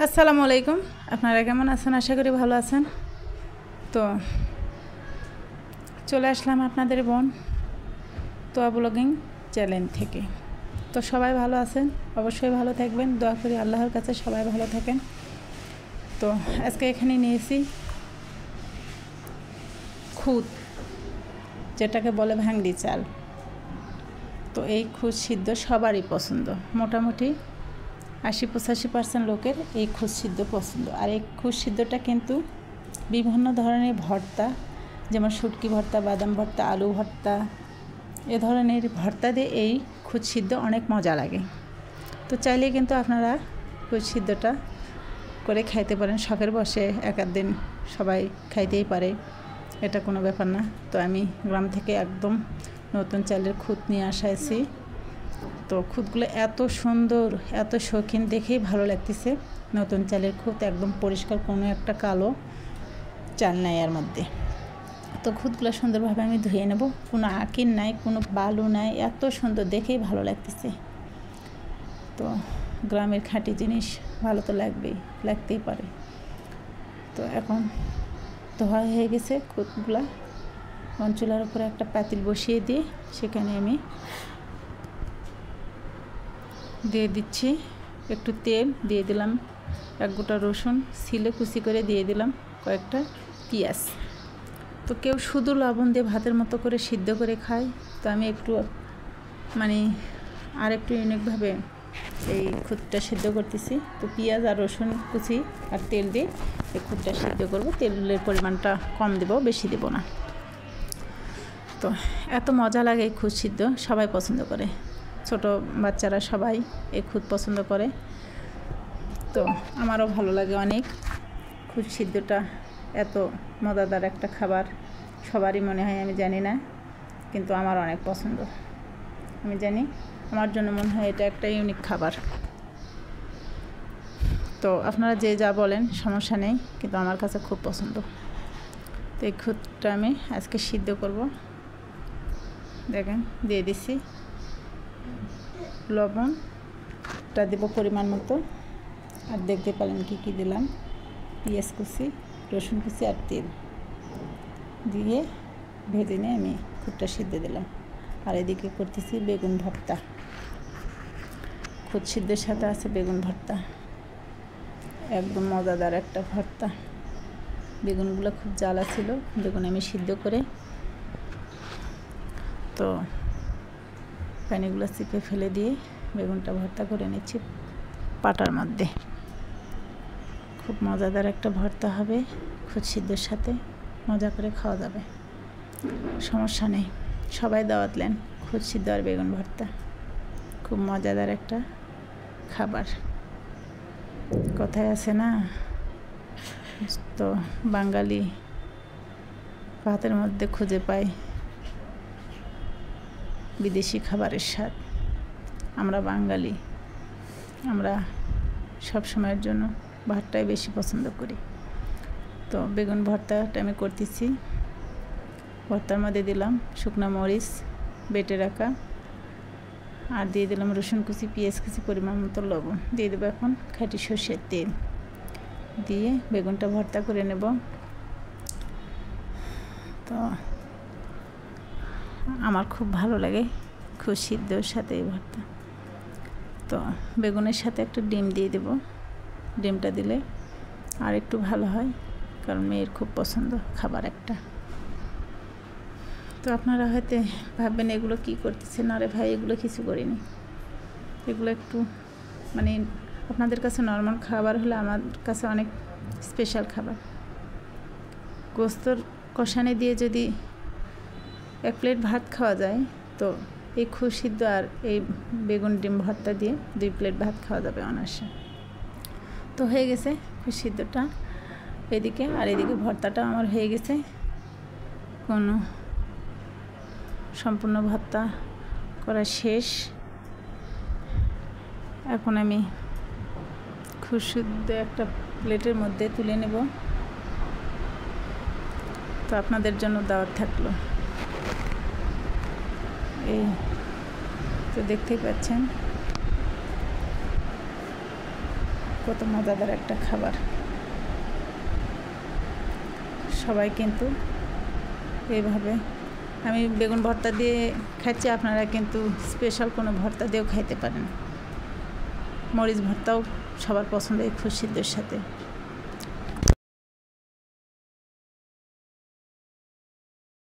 আসসালামু আলাইকুম। আপনারা কেমন আছেন? আশা করি ভালো আছেন। তো চলে আসলাম আপনাদের বোন তোয়া ব্লগিং চ্যানেল থেকে। তো সবাই ভালো আছেন, অবশ্যই ভালো থাকবেন, দোয়া করি আল্লাহর কাছে সবাই ভালো থাকেন। তো আজকে এখানে নিয়েছি খুদ, যেটাকে বলে ভাঙড়ি চাল। তো এই খুদ সিদ্ধ সবারই পছন্দ, মোটামুটি 80-85% লোকের এই খুদ সিদ্ধ পছন্দ। আর এই খুদ সিদ্ধটা কিন্তু বিভিন্ন ধরনের ভর্তা, যেমন শুটকি ভর্তা, বাদাম ভর্তা, আলু ভর্তা, এ ধরনের ভর্তা দিয়ে এই খুদ সিদ্ধ অনেক মজা লাগে। তো চাইলে কিন্তু আপনারা খুদ সিদ্ধটা করে খাইতে পারেন, শখের বসে এক দিন সবাই খাইতেই পারে, এটা কোনো ব্যাপার না। তো আমি গ্রাম থেকে একদম নতুন চালের খুদ নিয়ে আসাইছি। তো খুদগুলো এত সুন্দর, এত শৌখিন, দেখেই ভালো লাগতেছে। নতুন চালের খুদ, একদম পরিষ্কার, কোনো একটা কালো চাল নাই এর মধ্যে। তো খুদগুলো সুন্দরভাবে আমি ধুয়ে নেব, কোনো আকির নাই, কোনো বালু নাই, এত সুন্দর, দেখেই ভালো লাগতেছে। তো গ্রামের খাঁটি জিনিস ভালো তো লাগতেই পারে। তো এখন ধোয়া হয়ে গেছে খুদগুলা। চুলার উপরে একটা পাতিল বসিয়ে দিয়ে সেখানে আমি দিয়ে দিচ্ছি একটু তেল, দিয়ে দিলাম এক গোটা রসুন ছিলে কুচি করে, দিয়ে দিলাম কয়েকটা পেঁয়াজ। তো কেউ শুধু লবণ দিয়ে ভাতের মতো করে সিদ্ধ করে খায়, তো আমি একটু আর একটু ইউনিকভাবে এই খুদটা সিদ্ধ করতেছি। তো পেঁয়াজ আর রসুন কুচি আর তেল দিয়ে এই খুদটা সিদ্ধ করব। তেলের পরিমাণটা কম দেব, বেশি দেব না। তো এত মজা লাগে এই খুদ সিদ্ধ, সবাই পছন্দ করে, ছোট বাচ্চারা সবাই এই খুদ পছন্দ করে। তো আমারও ভালো লাগে অনেক। খুদ সিদ্ধটা এত মজাদার একটা খাবার, সবারই মনে হয় আমি জানি না, কিন্তু আমার অনেক পছন্দ। আমি জানি, আমার জন্য মনে হয় এটা একটা ইউনিক খাবার। তো আপনারা যে যা বলেন সমস্যা নেই, কিন্তু আমার কাছে খুব পছন্দ। তো এই খুদটা আমি আজকে সিদ্ধ করব। দেখেন দিয়ে দিছি লবণটা দেবো পরিমাণ মতো, আর দেখতে পেলেন কি কি দিলাম, পেঁয়াজ কুচি, রসুন কুচি আর তেল দিয়ে ভেজে নিয়ে আমি খুদটা সিদ্ধ দিলাম। আর এদিকে করতেছি বেগুন ভর্তা। খুদ সিদ্ধের সাথে আছে বেগুন ভর্তা, একদম মজাদার একটা ভর্তা। বেগুনগুলো খুব জ্বালা ছিল, বেগুন আমি সিদ্ধ করে তো পানিগুলো চিপে ফেলে দিয়ে বেগুনটা ভর্তা করে নিচ্ছি পাটার মধ্যে। খুব মজাদার একটা ভর্তা হবে, খুদ সিদ্ধের সাথে মজা করে খাওয়া যাবে, সমস্যা নেই। সবাই দাওয়াত নেন, খুদ সিদ্ধ আর বেগুন ভর্তা খুব মজাদার একটা খাবার। কথায় আছে না, তো বাঙালি ভাতের মধ্যে খুঁজে পায় বিদেশি খাবারের স্বাদ। আমরা বাঙালি, আমরা সব সময়ের জন্য ভাতটাই বেশি পছন্দ করি। তো বেগুন ভর্তাটা আমি করতেছি। ভর্তার মধ্যে দিলাম শুকনো মরিচ বেটে রাখা, আর দিয়ে দিলাম রসুন কুচি, পেঁয়াজ কুচি, পরিমাণ মতো লবণ, দিয়ে দেবো এখন খাঁটি সর্ষের তেল, দিয়ে বেগুনটা ভর্তা করে নেব। তো আমার খুব ভালো লাগে খুদ সিদ্ধর সাথে এই ভর্তা। তো বেগুনের সাথে একটা ডিম দিয়ে দেব, ডিমটা দিলে আর একটু ভালো হয়, কারণ মেয়ের খুব পছন্দ খাবার একটা। তো আপনারা হয়তো ভাববেন এগুলো কি করতেছেন, আরে ভাই এগুলো কিছু করিনি, এগুলো একটু আপনাদের কাছে নর্মাল খাবার হলে আমার কাছে অনেক স্পেশাল খাবার। গোস্তর কষানি দিয়ে যদি এক প্লেট ভাত খাওয়া যায়, তো এই খুদ সিদ্ধ আর এই বেগুন ডিম ভর্তা দিয়ে 2 প্লেট ভাত খাওয়া যাবে অনায়াসে। তো হয়ে গেছে খুদ সিদ্ধটা এদিকে, আর এদিকে ভর্তাটা আমার হয়ে গেছে। সম্পূর্ণ ভর্তা করা শেষ। এখন আমি খুদ সিদ্ধ একটা প্লেটের মধ্যে তুলে নেব। তো আপনাদের জন্য দাওয়াত থাকলো। এই তো দেখতেই পাচ্ছেন কত মজাদার একটা খাবার। সবাই কিন্তু এইভাবে, আমি বেগুন ভর্তা দিয়ে খাচ্ছি, আপনারা কিন্তু স্পেশাল কোনো ভর্তা দিয়েও খাইতে পারেন। মরিচ ভর্তাও সবার পছন্দ এই খুদ সিদ্ধর সাথে।